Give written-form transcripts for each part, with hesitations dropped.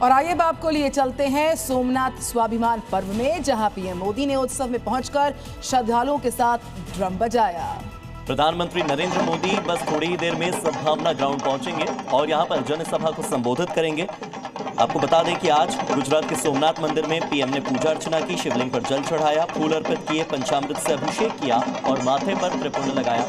और आइए अब आपको लिए चलते हैं सोमनाथ स्वाभिमान पर्व में, जहां पीएम मोदी ने उत्सव में पहुंचकर श्रद्धालुओं के साथ ड्रम बजाया। प्रधानमंत्री नरेंद्र मोदी बस थोड़ी ही देर में सद्भावना ग्राउंड पहुंचेंगे और यहां पर जनसभा को संबोधित करेंगे। आपको बता दें कि आज गुजरात के सोमनाथ मंदिर में पीएम ने पूजा अर्चना की, शिवलिंग पर जल चढ़ाया, फूल अर्पित किए, पंचामृत से अभिषेक किया और माथे पर त्रिपुंड लगाया।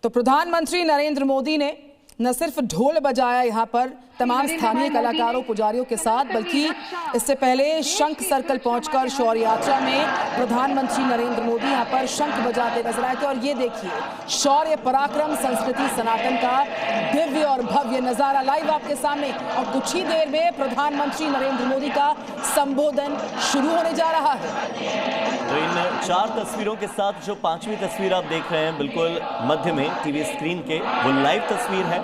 तो प्रधानमंत्री नरेंद्र मोदी ने न सिर्फ ढोल बजाया यहाँ पर तमाम स्थानीय कलाकारों पुजारियों के साथ, बल्कि इससे पहले शंख सर्कल पहुंचकर शौर्य यात्रा में प्रधानमंत्री नरेंद्र मोदी यहाँ पर शंख बजाते नजर आए थे। और ये देखिए, शौर्य पराक्रम संस्कृति सनातन का दिव्य और भव्य नजारा लाइव आपके सामने। और कुछ ही देर में प्रधानमंत्री नरेंद्र मोदी का संबोधन शुरू होने जा रहा है। तो इन 4 तस्वीरों के साथ जो 5वीं तस्वीर आप देख रहे हैं बिल्कुल मध्य में टीवी स्क्रीन के, वो लाइव तस्वीर है,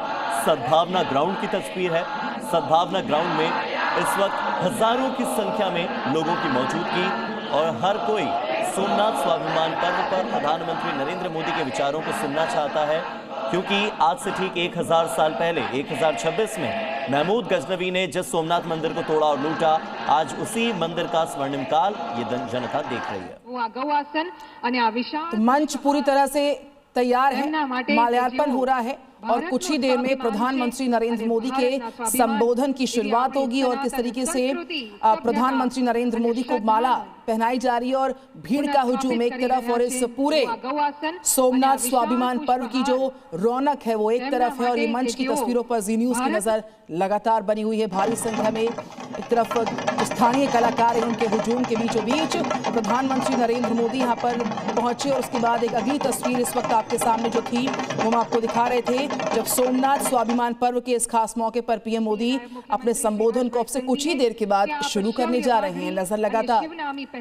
सद्भावना ग्राउंड की तस्वीर है। सद्भावना ग्राउंड में इस वक्त हजारों की संख्या में लोगों की मौजूदगी और हर कोई सोमनाथ स्वाभिमान पर्व पर प्रधानमंत्री नरेंद्र मोदी के विचारों को सुनना चाहता है, क्योंकि आज से ठीक 1000 साल पहले 1026 में महमूद गजनवी ने जिस सोमनाथ मंदिर को तोड़ा और लूटा, आज उसी मंदिर का स्वर्णिम काल ये जनता देख रही है। तो मंच पूरी तरह से तैयार है, माल्यार्पण हो रहा है और कुछ ही देर में प्रधानमंत्री नरेंद्र मोदी के संबोधन की शुरुआत होगी। और किस तरीके से प्रधानमंत्री नरेंद्र मोदी को माला पहनाई जा रही है और भीड़ का हुजूम एक तरफ और इस पूरे सोमनाथ स्वाभिमान पर्व की जो रौनक है वो एक तरफ है। और ये मंच की तस्वीरों पर जी न्यूज की नजर लगातार बनी हुई है। भारी संख्या में एक तरफ स्थानीय कलाकार हैं, उनके हुजूम के बीचों बीच प्रधानमंत्री नरेंद्र मोदी यहाँ पर पहुंचे। और उसके बाद एक अगली तस्वीर इस वक्त आपके सामने जो थी वो हम आपको दिखा रहे थे, जब सोमनाथ स्वाभिमान पर्व के इस खास मौके पर पीएम मोदी अपने संबोधन को अब से कुछ ही देर के बाद शुरू करने जा रहे हैं। नजर लगातार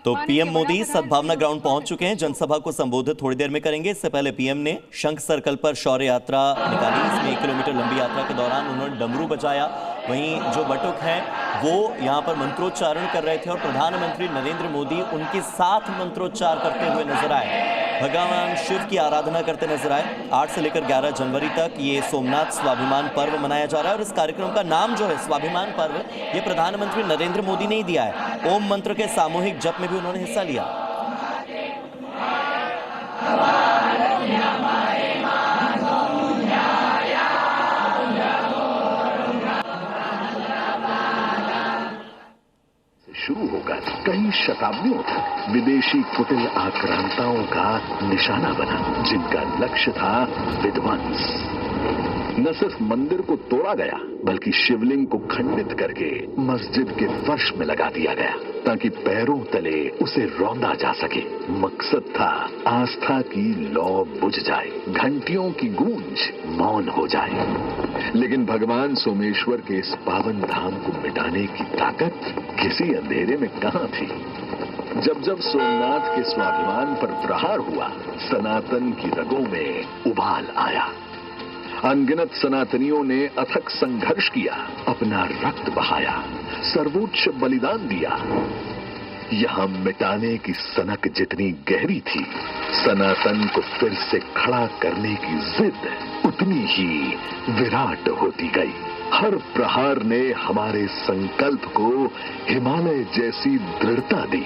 तो पीएम मोदी सद्भावना ग्राउंड पहुंच चुके हैं, जनसभा को संबोधित थोड़ी देर में करेंगे। इससे पहले पीएम ने शंख सर्कल पर शौर्य यात्रा निकाली। इसमें 1 किलोमीटर लंबी यात्रा के दौरान उन्होंने डमरू बजाया। वहीं जो बटुक हैं वो यहाँ पर मंत्रोच्चारण कर रहे थे और प्रधानमंत्री नरेंद्र मोदी उनके साथ मंत्रोच्चार करते हुए नजर आए, भगवान शिव की आराधना करते नजर आए। 8 से लेकर 11 जनवरी तक ये सोमनाथ स्वाभिमान पर्व मनाया जा रहा है और इस कार्यक्रम का नाम जो है स्वाभिमान पर्व, ये प्रधानमंत्री नरेंद्र मोदी ने ही दिया है। ओम मंत्र के सामूहिक जप में भी उन्होंने हिस्सा लिया। शुरू होकर कई शताब्दियों तक विदेशी कुटिल आक्रांताओं का निशाना बना, जिनका लक्ष्य था विध्वंस। न सिर्फ मंदिर को तोड़ा गया, बल्कि शिवलिंग को खंडित करके मस्जिद के फर्श में लगा दिया गया ताकि पैरों तले उसे रौंदा जा सके। मकसद था आस्था की लौ बुझ जाए, घंटियों की गूंज मौन हो जाए। लेकिन भगवान सोमेश्वर के इस पावन धाम को मिटाने की ताकत किसी अंधेरे में कहां थी। जब जब सोमनाथ के स्वाभिमान पर प्रहार हुआ, सनातन की रगों में उबाल आया। अनगिनत सनातनियों ने अथक संघर्ष किया, अपना रक्त बहाया, सर्वोच्च बलिदान दिया। यहां मिटाने की सनक जितनी गहरी थी, सनातन को फिर से खड़ा करने की जिद उतनी ही विराट होती गई। हर प्रहार ने हमारे संकल्प को हिमालय जैसी दृढ़ता दी।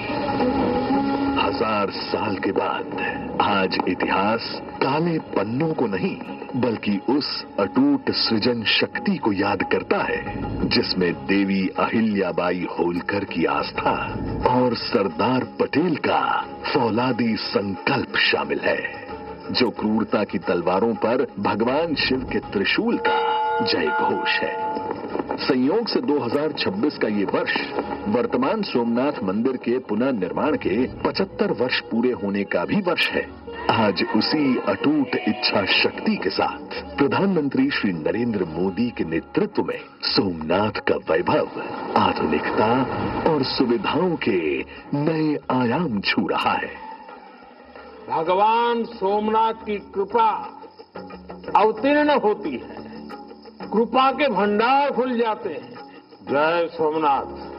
1000 साल के बाद आज इतिहास काले पन्नों को नहीं, बल्कि उस अटूट सृजन शक्ति को याद करता है जिसमें देवी अहिल्याबाई होलकर की आस्था और सरदार पटेल का फौलादी संकल्प शामिल है, जो क्रूरता की तलवारों पर भगवान शिव के त्रिशूल का जय घोष है। संयोग से 2026 का ये वर्ष वर्तमान सोमनाथ मंदिर के पुनर्निर्माण के 75 वर्ष पूरे होने का भी वर्ष है। आज उसी अटूट इच्छा शक्ति के साथ प्रधानमंत्री श्री नरेंद्र मोदी के नेतृत्व में सोमनाथ का वैभव आधुनिकता और सुविधाओं के नए आयाम छू रहा है। भगवान सोमनाथ की कृपा अवतीर्ण होती है, कृपा के भंडार खुल जाते हैं। जय सोमनाथ।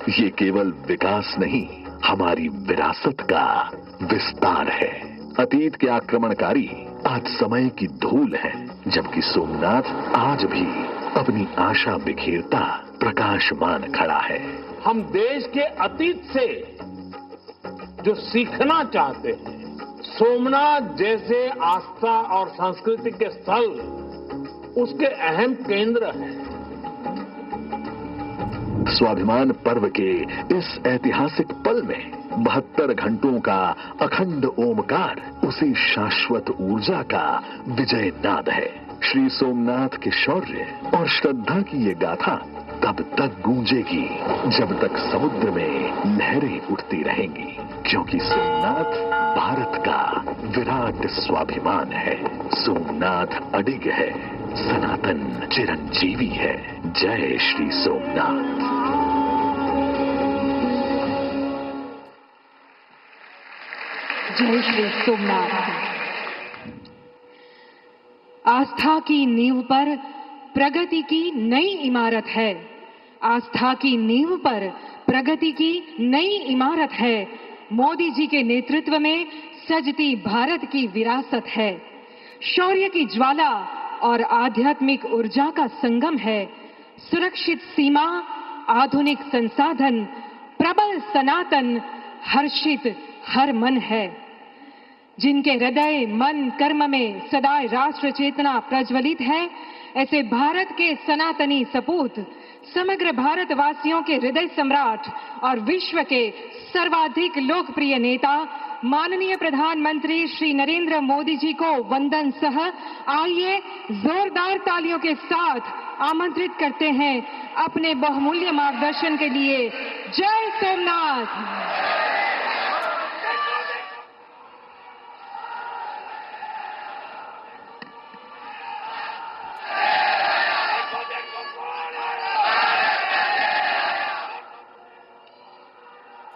ये केवल विकास नहीं, हमारी विरासत का विस्तार है। अतीत के आक्रमणकारी आज समय की धूल है, जबकि सोमनाथ आज भी अपनी आशा बिखेरता प्रकाशमान खड़ा है। हम देश के अतीत से जो सीखना चाहते हैं, सोमनाथ जैसे आस्था और संस्कृति के स्थल उसके अहम केंद्र हैं। स्वाभिमान पर्व के इस ऐतिहासिक पल में 72 घंटों का अखंड ओमकार उसी शाश्वत ऊर्जा का विजय नाद है। श्री सोमनाथ के शौर्य और श्रद्धा की ये गाथा तब तक गूंजेगी जब तक समुद्र में लहरें उठती रहेंगी, क्योंकि सोमनाथ भारत का विराट स्वाभिमान है। सोमनाथ अडिग है, सनातन चिरंजीवी है। जय श्री सोमनाथ। जय श्री सोमनाथ। आस्था की नींव पर प्रगति की नई इमारत है। आस्था की नींव पर प्रगति की नई इमारत है। मोदी जी के नेतृत्व में सजती भारत की विरासत है। शौर्य की ज्वाला और आध्यात्मिक ऊर्जा का संगम है। सुरक्षित सीमा, आधुनिक संसाधन, प्रबल सनातन, हर्षित हर मन है। जिनके हृदय मन कर्म में सदा राष्ट्र चेतना प्रज्वलित है, ऐसे भारत के सनातनी सपूत, समग्र भारतवासियों के हृदय सम्राट और विश्व के सर्वाधिक लोकप्रिय नेता माननीय प्रधानमंत्री श्री नरेंद्र मोदी जी को वंदन सह आइए जोरदार तालियों के साथ आमंत्रित करते हैं अपने बहुमूल्य मार्गदर्शन के लिए। जय सोमनाथ।